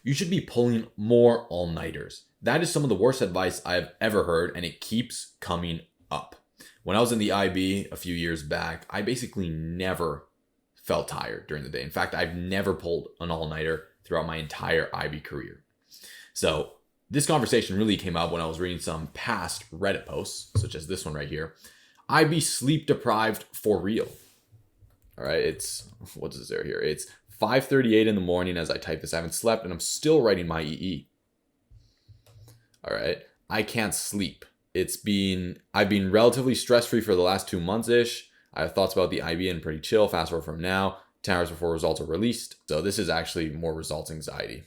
you should be pulling more all-nighters. That is some of the worst advice I've ever heard, and it keeps coming up. When I was in the IB a few years back, I basically never felt tired during the day. In fact, I've never pulled an all-nighter throughout my entire IB career. So this conversation really came up when I was reading some past Reddit posts, such as this one right here. IB sleep deprived for real. All right, what does it say here? It's 5:38 in the morning as I type this. I haven't slept and I'm still writing my EE. All right, I can't sleep. I've been relatively stress-free for the last 2 months-ish. I have thoughts about the IB and pretty chill. Fast forward from now, 10 hours before results are released. So this is actually more results anxiety.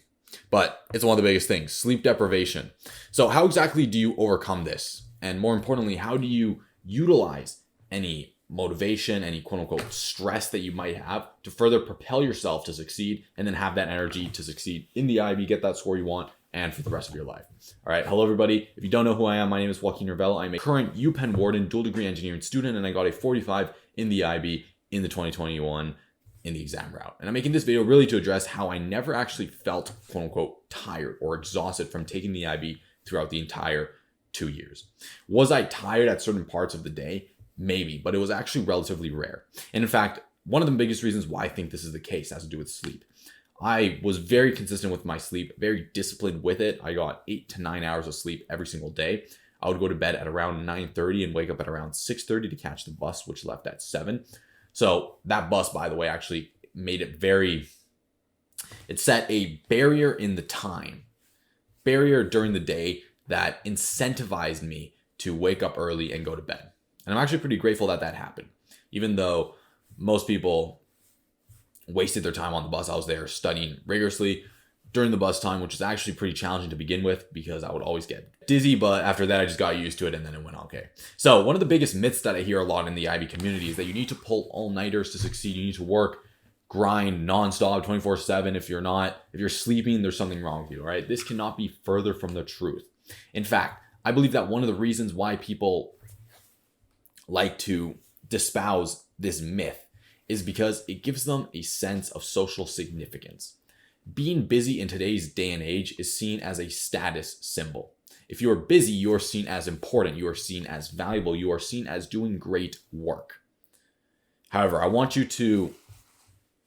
But it's one of the biggest things, sleep deprivation. So how exactly do you overcome this? And more importantly, how do you utilize any motivation, any quote unquote stress that you might have to further propel yourself to succeed and then have that energy to succeed in the IB, get that score you want, and for the rest of your life. All right. Hello, everybody. If you don't know who I am, my name is Joaquin Revello. I'm a current UPenn Wharton dual degree engineering student, and I got a 45 in the IB in the 2021 in the exam route. And I'm making this video really to address how I never actually felt quote unquote tired or exhausted from taking the IB throughout the entire 2 years. Was I tired at certain parts of the day? Maybe, but it was actually relatively rare. And in fact, one of the biggest reasons why I think this is the case has to do with sleep. I was very consistent with my sleep, very disciplined with it. I got 8 to 9 hours of sleep every single day. I would go to bed at around 9:30 and wake up at around 6:30 to catch the bus, which left at 7. So that bus, by the way, actually made it it set a barrier in the barrier during the day that incentivized me to wake up early and go to bed. And I'm actually pretty grateful that happened. Even though most people wasted their time on the bus, I was there studying rigorously during the bus time, which is actually pretty challenging to begin with because I would always get dizzy. But after that, I just got used to it and then it went okay. So one of the biggest myths that I hear a lot in the IB community is that you need to pull all-nighters to succeed. You need to work, grind nonstop 24/7. If you're sleeping, there's something wrong with you, all right? This cannot be further from the truth. In fact, I believe that one of the reasons why people like to espouse this myth is because it gives them a sense of social significance. Being busy in today's day and age is seen as a status symbol. If you are busy, you are seen as important. You are seen as valuable. You are seen as doing great work. However, I want you to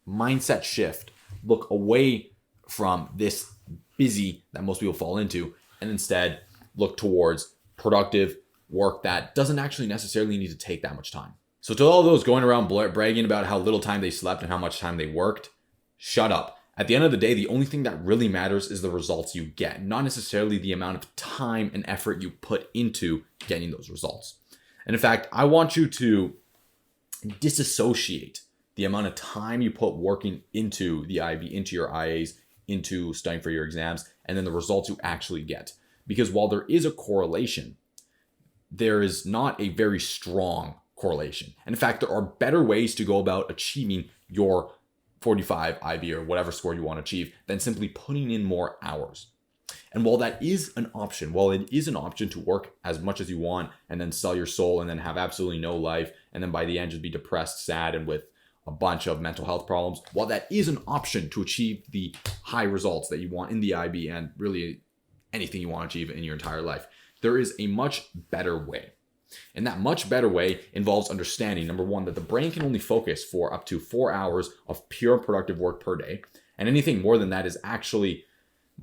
mindset shift, look away from this busy that most people fall into, and instead look towards productive work that doesn't actually necessarily need to take that much time. So to all those going around bragging about how little time they slept and how much time they worked, shut up. At the end of the day, the only thing that really matters is the results you get, not necessarily the amount of time and effort you put into getting those results. And in fact, I want you to disassociate the amount of time you put working into the IB, into your IAs, into studying for your exams, and then the results you actually get. Because while there is a correlation, there is not a very strong correlation. And in fact, there are better ways to go about achieving your 45 IB or whatever score you want to achieve than simply putting in more hours. And while that is an option, while it is an option to work as much as you want and then sell your soul and then have absolutely no life and then by the end just be depressed, sad, and with a bunch of mental health problems, while that is an option to achieve the high results that you want in the IB and really anything you want to achieve in your entire life, there is a much better way. And that much better way involves understanding, number one, that the brain can only focus for up to 4 hours of pure productive work per day. And anything more than that is actually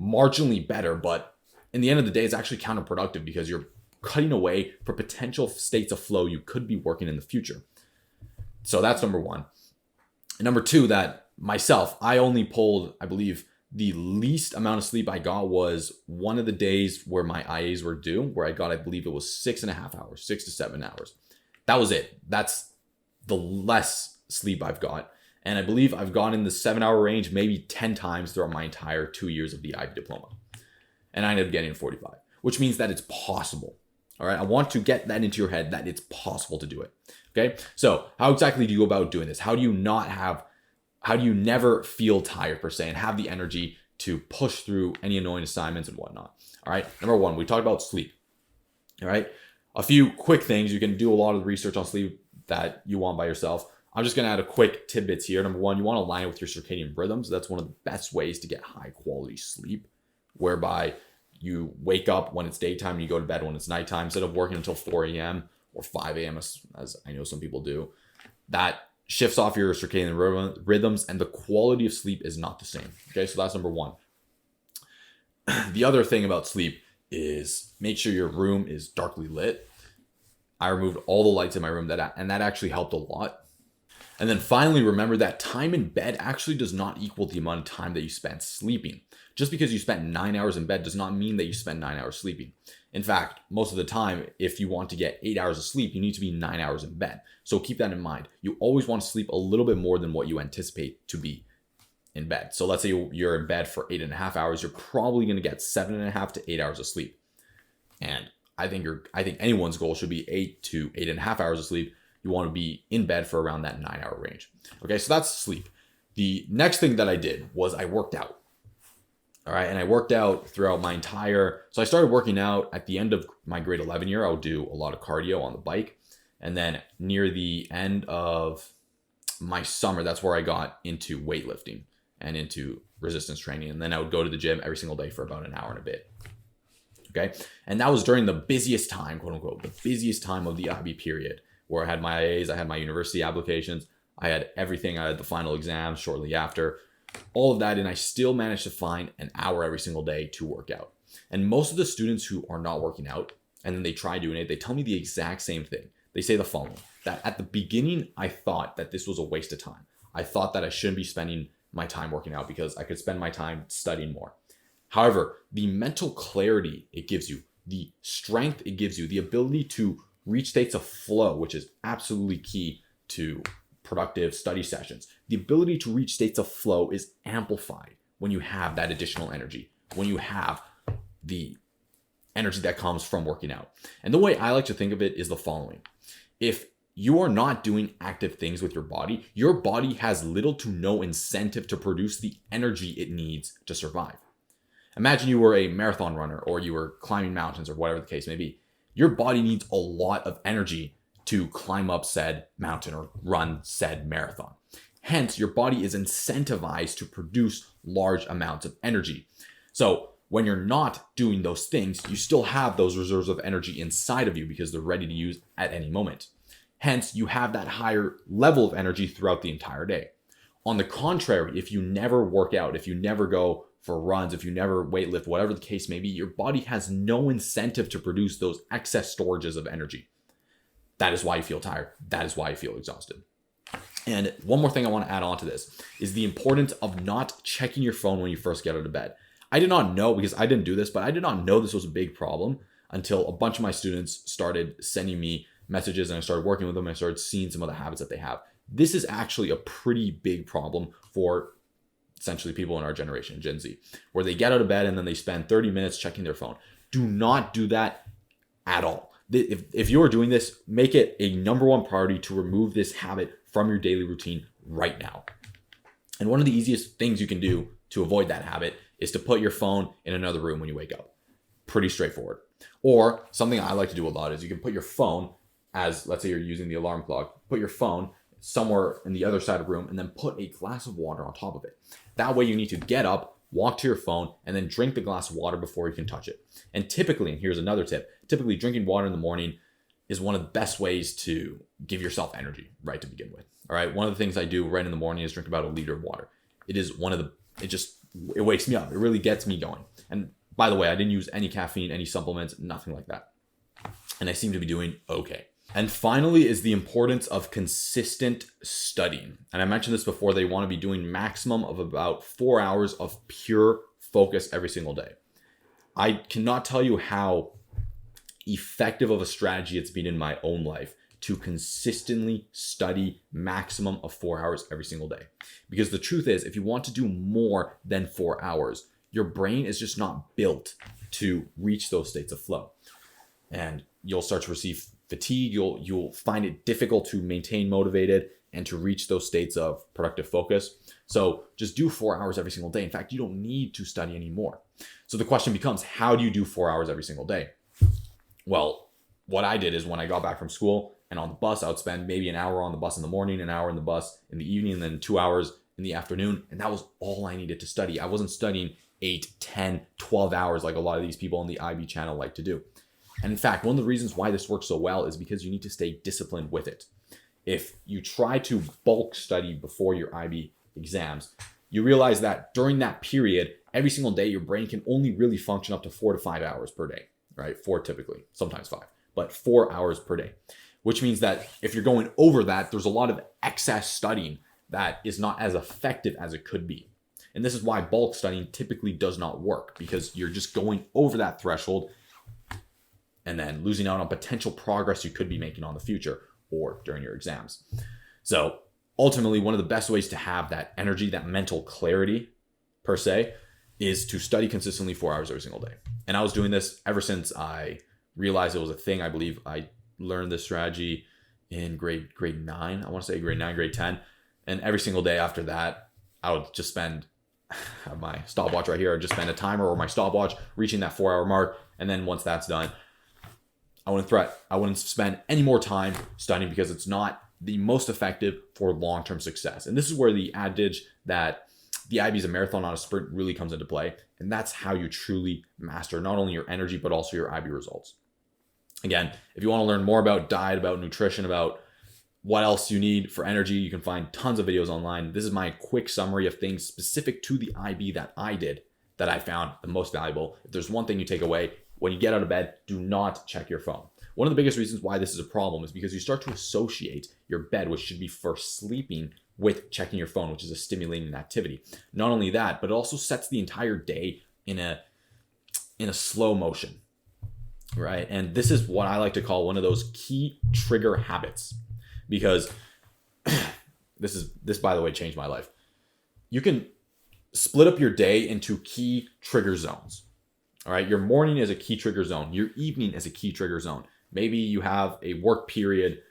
marginally better, but in the end of the day, it's actually counterproductive because you're cutting away for potential states of flow you could be working in the future. So that's number one. And number two, that myself, I only pulled, I believe, the least amount of sleep I got was one of the days where my IAs were due, where I got, I believe it was 6.5 hours, 6 to 7 hours. That was it. That's the less sleep I've got. And I believe I've gone in the 7-hour range maybe 10 times throughout my entire 2 years of the IB diploma. And I ended up getting a 45, which means that it's possible. All right. I want to get that into your head that it's possible to do it. Okay. So how exactly do you go about doing this? How do you never feel tired per se and have the energy to push through any annoying assignments and whatnot? All right. Number one, we talked about sleep. All right. A few quick things. You can do a lot of the research on sleep that you want by yourself. I'm just going to add a quick tidbits here. Number one, you want to align it with your circadian rhythms. That's one of the best ways to get high quality sleep, whereby you wake up when it's daytime and you go to bed when it's nighttime, instead of working until 4 a.m. or 5 a.m. as I know some people do. That shifts off your circadian rhythms, and the quality of sleep is not the same. Okay, so that's number one. The other thing about sleep is make sure your room is darkly lit. I removed all the lights in my room, and that actually helped a lot. And then finally, remember that time in bed actually does not equal the amount of time that you spent sleeping. Just because you spent 9 hours in bed does not mean that you spend 9 hours sleeping. In fact, most of the time, if you want to get 8 hours of sleep, you need to be 9 hours in bed. So keep that in mind. You always want to sleep a little bit more than what you anticipate to be in bed. So let's say you're in bed for 8.5 hours, you're probably going to get 7.5 to 8 hours of sleep. And I think anyone's goal should be 8 to 8.5 hours of sleep. You want to be in bed for around that 9 hour range. Okay, so that's sleep. The next thing that I did was I worked out. All right, and I worked out throughout my so I started working out at the end of my grade 11 year. I would do a lot of cardio on the bike. And then near the end of my summer, that's where I got into weightlifting and into resistance training. And then I would go to the gym every single day for about an hour and a bit. Okay, and that was during the busiest time, quote unquote, the busiest time of the IB period, where I had my IAs, I had my university applications, I had everything, I had the final exams shortly after, all of that, and I still managed to find an hour every single day to work out. And most of the students who are not working out, and then they try doing it, they tell me the exact same thing. They say the following, that at the beginning, I thought that this was a waste of time. I thought that I shouldn't be spending my time working out because I could spend my time studying more. However, the mental clarity it gives you, the strength it gives you, the ability to reach states of flow, which is absolutely key to productive study sessions. The ability to reach states of flow is amplified when you have that additional energy, when you have the energy that comes from working out. And the way I like to think of it is the following. If you are not doing active things with your body has little to no incentive to produce the energy it needs to survive. Imagine you were a marathon runner, or you were climbing mountains, or whatever the case may be. Your body needs a lot of energy to climb up said mountain or run said marathon. Hence, your body is incentivized to produce large amounts of energy. So when you're not doing those things, you still have those reserves of energy inside of you because they're ready to use at any moment. Hence, you have that higher level of energy throughout the entire day. On the contrary, if you never work out, if you never go for runs, if you never weightlift, whatever the case may be, your body has no incentive to produce those excess storages of energy. That is why you feel tired. That is why you feel exhausted. And one more thing I want to add on to this is the importance of not checking your phone when you first get out of bed. I did not know, because I didn't do this, but I did not know this was a big problem until a bunch of my students started sending me messages and I started working with them and I started seeing some of the habits that they have. This is actually a pretty big problem for essentially people in our generation, Gen Z, where they get out of bed and then they spend 30 minutes checking their phone. Do not do that at all. If you're doing this, make it a number one priority to remove this habit from your daily routine right now. And one of the easiest things you can do to avoid that habit is to put your phone in another room when you wake up. Pretty straightforward. Or something I like to do a lot is you can put your phone, as let's say you're using the alarm clock, put your phone somewhere in the other side of the room and then put a glass of water on top of it. That way you need to get up, walk to your phone, and then drink the glass of water before you can touch it. And typically, and here's another tip, typically drinking water in the morning is one of the best ways to give yourself energy right to begin with. All right. One of the things I do right in the morning is drink about a liter of water. It wakes me up. It really gets me going. And by the way, I didn't use any caffeine, any supplements, nothing like that. And I seem to be doing okay. And finally is the importance of consistent studying. And I mentioned this before, they want to be doing maximum of about 4 hours of pure focus every single day. I cannot tell you how effective of a strategy it's been in my own life to consistently study maximum of 4 hours every single day. Because the truth is, if you want to do more than 4 hours, your brain is just not built to reach those states of flow. And you'll start to receive fatigue. You'll find it difficult to maintain motivated and to reach those states of productive focus. So just do 4 hours every single day. In fact, you don't need to study anymore. So the question becomes, how do you do 4 hours every single day? Well, what I did is when I got back from school, And on the bus, I would spend maybe an hour on the bus in the morning, an hour in the bus in the evening, and then 2 hours in the afternoon. And that was all I needed to study. I wasn't studying 8, 10, 12 hours like a lot of these people on the IB channel like to do. And in fact, one of the reasons why this works so well is because you need to stay disciplined with it. If you try to bulk study before your IB exams, you realize that during that period, every single day, your brain can only really function up to 4 to 5 hours per day, right? 4 typically, sometimes 5, but 4 hours per day, which means that if you're going over that, there's a lot of excess studying that is not as effective as it could be. And this is why bulk studying typically does not work, because you're just going over that threshold and then losing out on potential progress you could be making on the future or during your exams. So ultimately, one of the best ways to have that energy, that mental clarity per se, is to study consistently 4 hours every single day. And I was doing this ever since I realized it was a thing. I believe I learned this strategy in grade 9. I want to say grade 9, grade 10. And every single day after that, I would just spend, I have my stopwatch right here, I'd just spend a timer or my stopwatch reaching that 4 hour mark. And then once that's done, I wouldn't spend any more time studying, because it's not the most effective for long-term success. And this is where the adage that the IB is a marathon, not a sprint, really comes into play. And that's how you truly master not only your energy, but also your IB results. Again, if you want to learn more about diet, about nutrition, about what else you need for energy, you can find tons of videos online. This is my quick summary of things specific to the IB that I did that I found the most valuable. If there's one thing you take away, when you get out of bed, do not check your phone. One of the biggest reasons why this is a problem is because you start to associate your bed, which should be for sleeping, with checking your phone, which is a stimulating activity. Not only that, but it also sets the entire day in a slow motion, right? And this is what I like to call one of those key trigger habits, because this by the way changed my life. You can split up your day into key trigger zones. All right, your morning is a key trigger zone. Your evening is a key trigger zone. Maybe you have a work period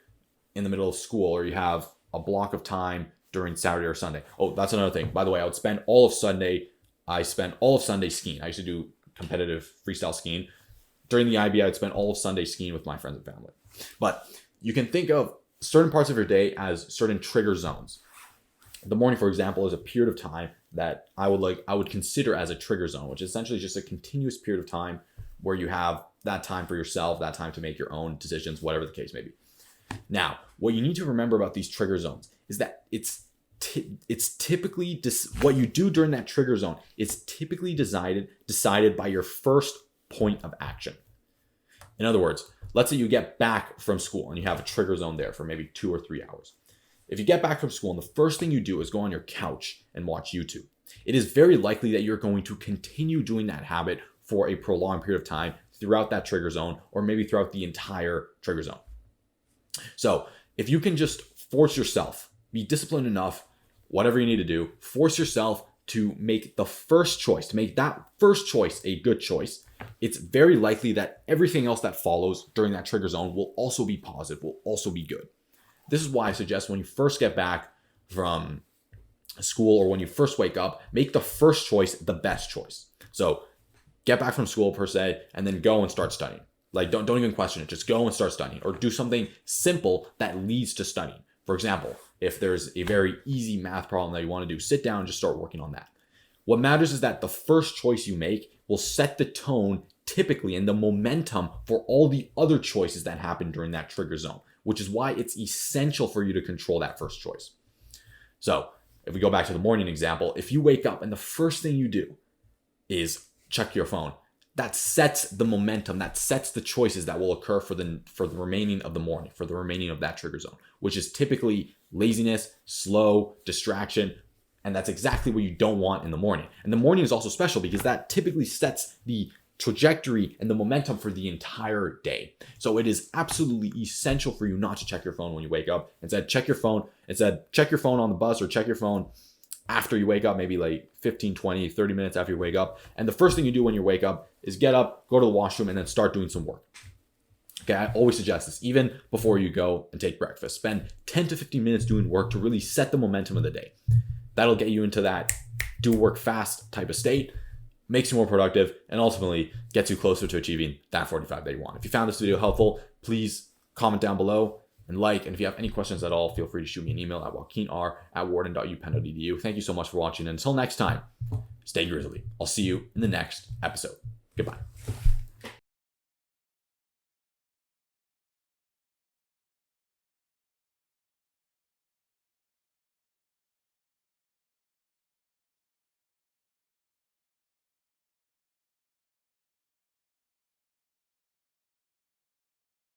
in the middle of school, or you have a block of time during Saturday or Sunday. Oh, that's another thing. By the way, I spent all of Sunday skiing. I used to do competitive freestyle skiing. During the IB, I'd spend all of Sunday skiing with my friends and family. But you can think of certain parts of your day as certain trigger zones. The morning, for example, is a period of time that I would consider as a trigger zone, which is essentially just a continuous period of time where you have that time for yourself, that time to make your own decisions, whatever the case may be. Now, what you need to remember about these trigger zones is that it's typically what you do during that trigger zone is typically decided by your first point of action. In other words, let's say you get back from school and you have a trigger zone there for maybe 2 or 3 hours. If you get back from school and the first thing you do is go on your couch and watch YouTube, it is very likely that you're going to continue doing that habit for a prolonged period of time throughout that trigger zone, or maybe throughout the entire trigger zone. So if you can just force yourself, be disciplined enough, whatever you need to do, force yourself to make the first choice, to make that first choice a good choice, it's very likely that everything else that follows during that trigger zone will also be positive, will also be good. This is why I suggest when you first get back from school, or when you first wake up, make the first choice the best choice. So get back from school per se, and then go and start studying. Like don't even question it. Just go and start studying, or do something simple that leads to studying. For example, if there's a very easy math problem that you want to do, sit down and just start working on that. What matters is that the first choice you make will set the tone typically and the momentum for all the other choices that happen during that trigger zone, which is why it's essential for you to control that first choice. So if we go back to the morning example, if you wake up and the first thing you do is check your phone, that sets the momentum, that sets the choices that will occur for the remaining of the morning, for the remaining of that trigger zone, which is typically laziness, slow, distraction. And that's exactly what you don't want in the morning. And the morning is also special because that typically sets the trajectory and the momentum for the entire day. So it is absolutely essential for you not to check your phone when you wake up. Instead, check your phone on the bus, or check your phone after you wake up, maybe like 15, 20, 30 minutes after you wake up. And the first thing you do when you wake up is get up, go to the washroom, and then start doing some work. Okay, I always suggest this, even before you go and take breakfast. Spend 10 to 15 minutes doing work to really set the momentum of the day. That'll get you into that do work fast type of state, makes you more productive, and ultimately gets you closer to achieving that 45 that you want. If you found this video helpful, please comment down below, and like. And if you have any questions at all, feel free to shoot me an email at joaquinr@wharton.upenn.edu. Thank you so much for watching. And until next time, stay grizzly. I'll see you in the next episode. Goodbye.